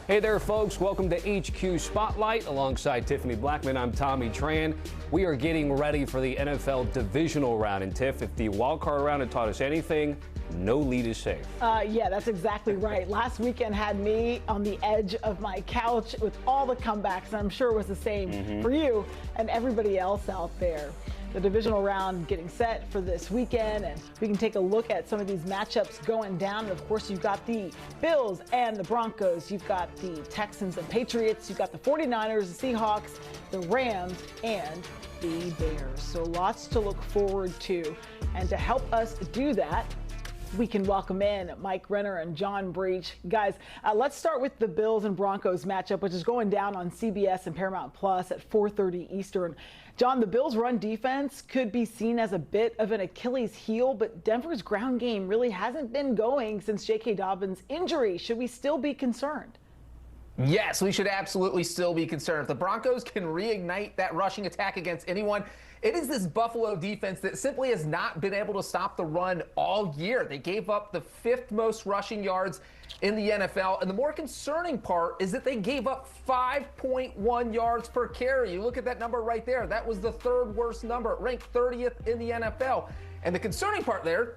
Hey there, folks. Welcome to HQ Spotlight. Alongside Tiffany Blackman, I'm Tommy Tran. We are getting ready for the NFL divisional round. And Tiff, if the wild card round had taught us anything, no lead is safe. Yeah, that's exactly right. Last weekend had me on the edge of my couch with all the comebacks, and I'm sure it was the same for you and everybody else out there. The divisional round getting set for this weekend, and we can take a look at some of these matchups going down. And of course, you've got the Bills and the Broncos. You've got the Texans and Patriots. You've got the 49ers, the Seahawks, the Rams, and the Bears. So lots to look forward to. And to help us do that, we can welcome in Mike Renner and John Breech. Guys, let's start with the Bills and Broncos matchup, which is going down on CBS and Paramount Plus at 4:30 Eastern. John, the Bills' run defense could be seen as a bit of an Achilles heel, but Denver's ground game really hasn't been going since J.K. Dobbins' injury. Should we still be concerned? Yes, we should absolutely still be concerned. If the Broncos can reignite that rushing attack against anyone, it is this Buffalo defense that simply has not been able to stop the run all year. They gave up the 5th most rushing yards in the NFL, and the more concerning part is that they gave up 5.1 yards per carry. You look at that number right there. That was the 3rd worst number, ranked 30th in the NFL. And the concerning part there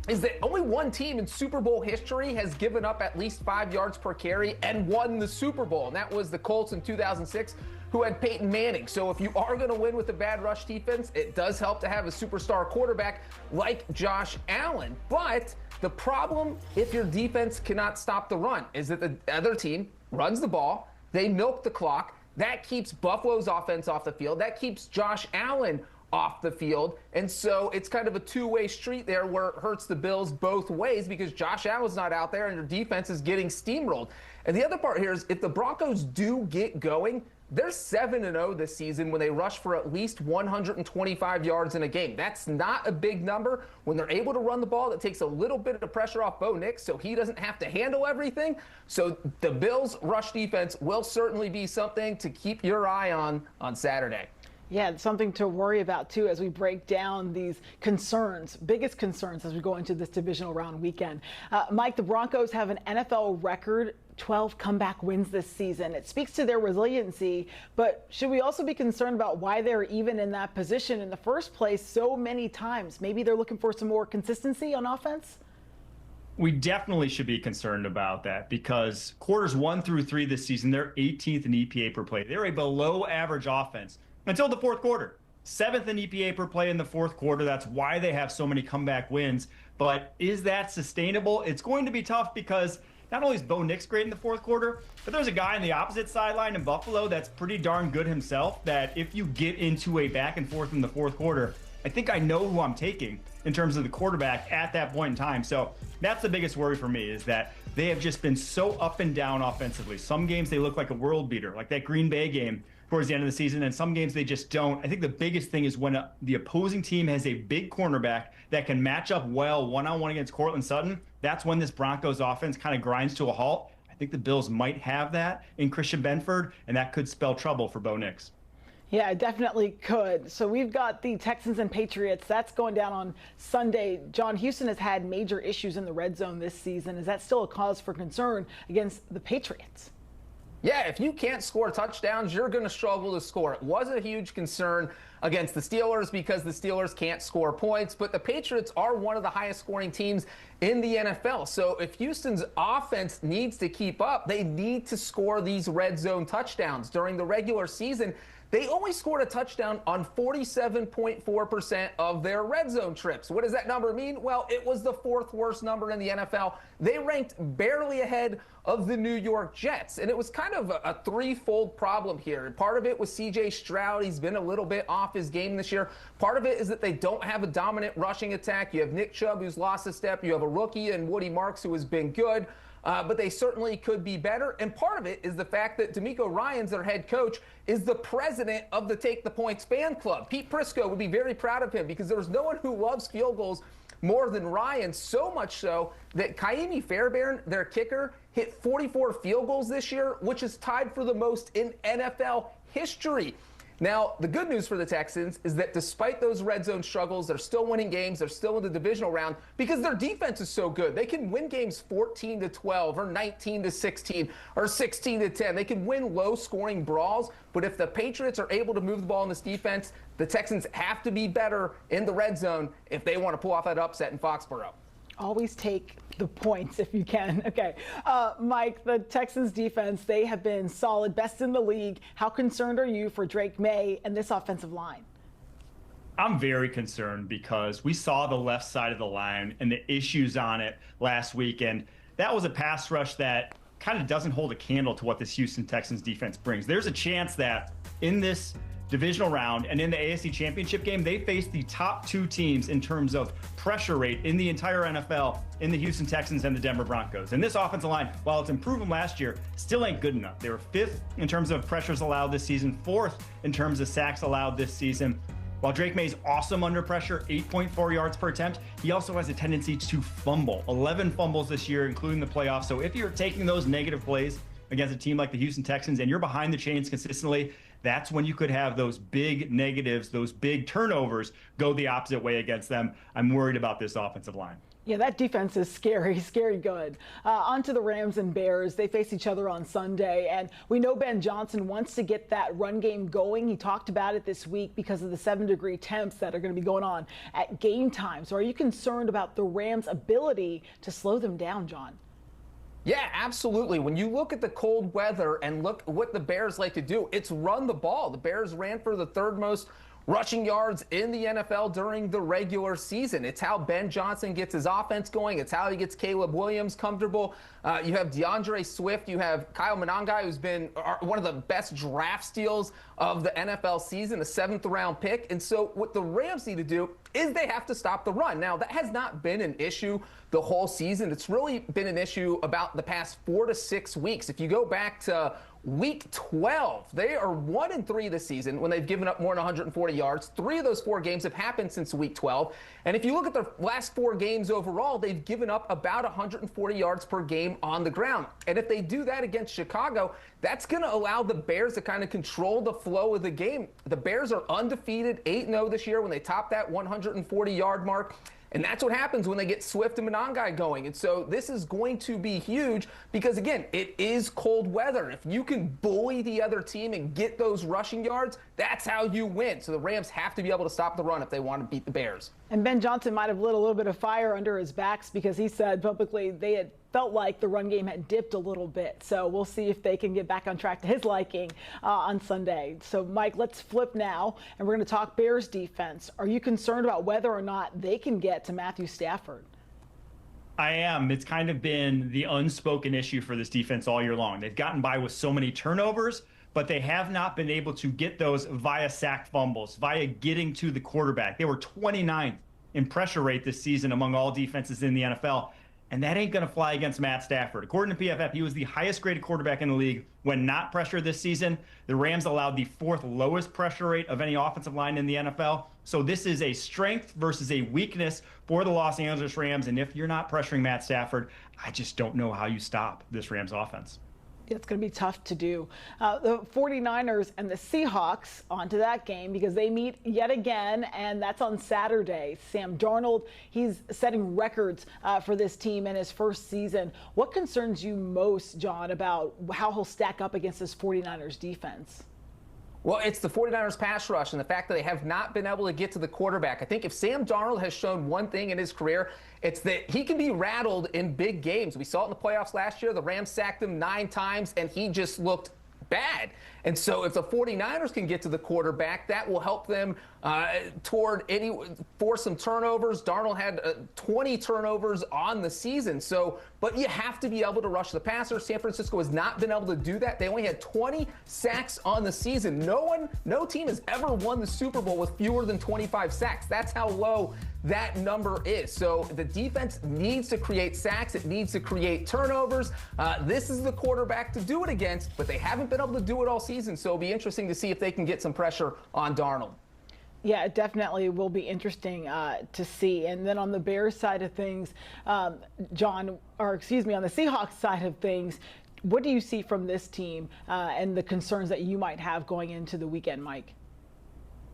is that only one team in Super Bowl history has given up at least 5 yards per carry and won the Super Bowl, and that was the Colts in 2006, who had Peyton Manning. So if you are going to win with a bad rush defense, it does help to have a superstar quarterback like Josh Allen. But the problem, if your defense cannot stop the run, is that the other team runs the ball, they milk the clock, that keeps Buffalo's offense off the field, that keeps Josh Allen off the field. And so it's kind of a two-way street there where it hurts the Bills both ways because Josh Allen's not out there and your defense is getting steamrolled. And the other part here is if the Broncos do get going, they're 7-0 this season when they rush for at least 125 yards in a game. That's not a big number. When they're able to run the ball, that takes a little bit of the pressure off Bo Nix so he doesn't have to handle everything. So the Bills' rush defense will certainly be something to keep your eye on Saturday. Yeah, it's something to worry about, too, as we break down these concerns, biggest concerns as we go into this divisional round weekend. Mike, the Broncos have an NFL record 12 comeback wins this season. It speaks to their resiliency, but should we also be concerned about why they're even in that position in the first place so many times? Maybe they're looking for some more consistency on offense? We definitely should be concerned about that because quarters 1 through 3 this season, they're 18th in EPA per play. They're a below average offense until the 4th quarter. 7th in EPA per play in the 4th quarter. That's why they have so many comeback wins. But is that sustainable? It's going to be tough because not only is Bo Nix great in the 4th quarter, but there's a guy on the opposite sideline in Buffalo that's pretty darn good himself, that if you get into a back and forth in the 4th quarter, I think I know who I'm taking in terms of the quarterback at that point in time. So that's the biggest worry for me, is that they have just been so up and down offensively. Some games they look like a world beater, like that Green Bay game towards the end of the season, and some games they just don't. I think the biggest thing is when the opposing team has a big cornerback that can match up well one-on-one against Cortland Sutton, that's when this Broncos offense kind of grinds to a halt. I think the Bills might have that in Christian Benford, and that could spell trouble for Bo Nix. Yeah, it definitely could. So we've got the Texans and Patriots. That's going down on Sunday. John, Houston has had major issues in the red zone this season. Is that still a cause for concern against the Patriots? Yeah, if you can't score touchdowns, you're going to struggle to score. It was a huge concern against the Steelers because the Steelers can't score points, but the Patriots are one of the highest scoring teams in the NFL. So if Houston's offense needs to keep up, they need to score these red zone touchdowns. During the regular season, they only scored a touchdown on 47.4% of their red zone trips. What does that number mean? Well, it was the 4th worst number in the NFL. They ranked barely ahead of the New York Jets. And it was kind of a threefold problem here. Part of it was C.J. Stroud. He's been a little bit off his game this year. Part of it is that they don't have a dominant rushing attack. You have Nick Chubb, who's lost a step. You have a rookie in Woody Marks, who has been good. But they certainly could be better. And part of it is the fact that D'Amico Ryans, their head coach, is the president of the Take the Points fan club. Pete Prisco would be very proud of him because there's no one who loves field goals more than Ryan, so much so that Kaimi Fairbairn, their kicker, hit 44 field goals this year, which is tied for the most in NFL history. Now, the good news for the Texans is that despite those red zone struggles, they're still winning games. They're still in the divisional round because their defense is so good. They can win games 14-12 or 19-16 or 16-10. They can win low-scoring brawls. But if the Patriots are able to move the ball in this defense, the Texans have to be better in the red zone if they want to pull off that upset in Foxborough. Always take the points if you can. Okay. Mike, the Texans defense, they have been solid, best in the league. How concerned are you for Drake May and this offensive line? I'm very concerned because we saw the left side of the line and the issues on it last week. And that was a pass rush that kind of doesn't hold a candle to what this Houston Texans defense brings. There's a chance that in this divisional round and in the AFC Championship game, they face the top two teams in terms of pressure rate in the entire NFL in the Houston Texans and the Denver Broncos. And this offensive line, while it's improved from last year, still ain't good enough. They were 5th in terms of pressures allowed this season, 4th in terms of sacks allowed this season. While Drake May's awesome under pressure, 8.4 yards per attempt, he also has a tendency to fumble. 11 fumbles this year, including the playoffs. So if you're taking those negative plays against a team like the Houston Texans and you're behind the chains consistently, that's when you could have those big negatives, those big turnovers go the opposite way against them. I'm worried about this offensive line. Yeah, that defense is scary, scary good. On to the Rams and Bears. They face each other on Sunday, and we know Ben Johnson wants to get that run game going. He talked about it this week because of the 7-degree temps that are going to be going on at game time. So are you concerned about the Rams' ability to slow them down, John? Yeah, absolutely. When you look at the cold weather and look what the Bears like to do, it's run the ball. The Bears ran for the 3rd most rushing yards in the NFL during the regular season. It's how Ben Johnson gets his offense going. It's how he gets Caleb Williams comfortable. You have DeAndre Swift. You have Kyle Monangai, who's been one of the best draft steals of the NFL season, a 7th-round pick. And so what the Rams need to do is they have to stop the run. Now, that has not been an issue the whole season. It's really been an issue about the past 4 to 6 weeks. If you go back to Week 12, they are 1-3 this season when they've given up more than 140 yards. 3 of those 4 games have happened since Week 12. And if you look at the last 4 games overall, they've given up about 140 yards per game on the ground. And if they do that against Chicago, that's going to allow the Bears to kind of control the flow of the game. The Bears are undefeated, 8-0 this year when they top that 140-yard mark. And that's what happens when they get Swift and Monangai going. And so this is going to be huge because, again, it is cold weather. If you can bully the other team and get those rushing yards, that's how you win. So the Rams have to be able to stop the run if they want to beat the Bears. And Ben Johnson might have lit a little bit of fire under his backs because he said publicly they had felt like the run game had dipped a little bit. So we'll see if they can get back on track to his liking on Sunday. So, Mike, let's flip now, and we're going to talk Bears defense. Are you concerned about whether or not they can get to Matthew Stafford? I am. It's kind of been the unspoken issue for this defense all year long. They've gotten by with so many turnovers, but they have not been able to get those via sacked fumbles, via getting to the quarterback. They were 29th in pressure rate this season among all defenses in the NFL. And that ain't going to fly against Matt Stafford. According to PFF, he was the highest graded quarterback in the league when not pressured this season. The Rams allowed the 4th lowest pressure rate of any offensive line in the NFL. So this is a strength versus a weakness for the Los Angeles Rams. And if you're not pressuring Matt Stafford, I just don't know how you stop this Rams offense. It's going to be tough to do. The 49ers and the Seahawks, onto that game because they meet yet again, and that's on Saturday. Sam Darnold, he's setting records for this team in his first season. What concerns you most, John, about how he'll stack up against this 49ers defense? Well, it's the 49ers pass rush and the fact that they have not been able to get to the quarterback. I think if Sam Darnold has shown one thing in his career, it's that he can be rattled in big games. We saw it in the playoffs last year. The Rams sacked him 9 times, and he just looked bad. And so if the 49ers can get to the quarterback, that will help them force some turnovers. Darnold had 20 turnovers on the season. So, but you have to be able to rush the passer. San Francisco has not been able to do that. They only had 20 sacks on the season. No team has ever won the Super Bowl with fewer than 25 sacks. That's how low that number is. So the defense needs to create sacks. It needs to create turnovers. This is the quarterback to do it against, but they haven't been able to do it all season. So it'll be interesting to see if they can get some pressure on Darnold. Yeah, it definitely will be interesting to see. And then on the Bears side of things, on the Seahawks side of things, what do you see from this team and the concerns that you might have going into the weekend, Mike?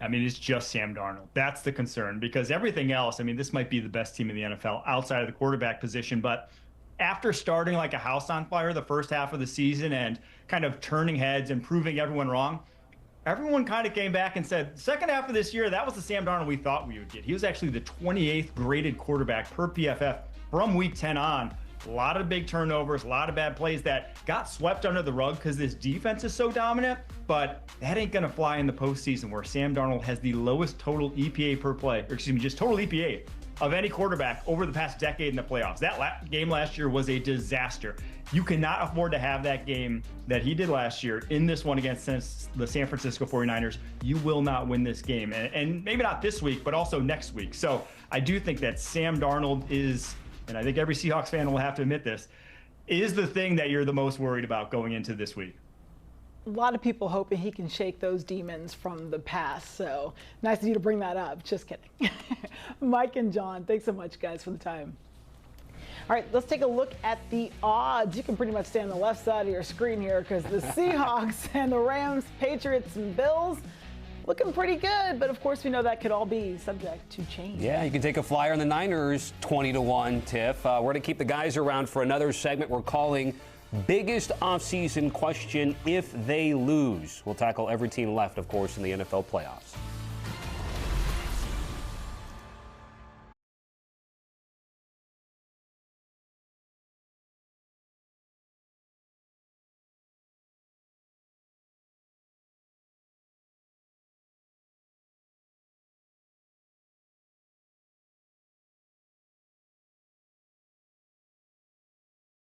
I mean, it's just Sam Darnold. That's the concern, because everything else, I mean, this might be the best team in the NFL outside of the quarterback position. But after starting like a house on fire the first half of the season and kind of turning heads and proving everyone wrong, everyone kind of came back and said, second half of this year, that was the Sam Darnold we thought we would get. He was actually the 28th graded quarterback per PFF from week 10 on. A lot of big turnovers, a lot of bad plays that got swept under the rug because this defense is so dominant, but that ain't going to fly in the postseason where Sam Darnold has the lowest total EPA per play, or excuse me, just total EPA of any quarterback over the past decade in the playoffs. That game last year was a disaster. You cannot afford to have that game that he did last year in this one against the San Francisco 49ers. You will not win this game, and maybe not this week, but also next week. So I do think that Sam Darnold is, and I think every Seahawks fan will have to admit this, is the thing that you're the most worried about going into this week. A lot of people hoping he can shake those demons from the past. So nice of you to bring that up. Just kidding. Mike and John, thanks so much, guys, for the time. All right, let's take a look at the odds. You can pretty much stay on the left side of your screen here because the Seahawks and the Rams, Patriots, and Bills looking pretty good, but of course we know that could all be subject to change. Yeah, you can take a flyer on the Niners 20-1, Tiff. We're going to keep the guys around for another segment we're calling Biggest Offseason Question If They Lose. We'll tackle every team left, of course, in the NFL playoffs.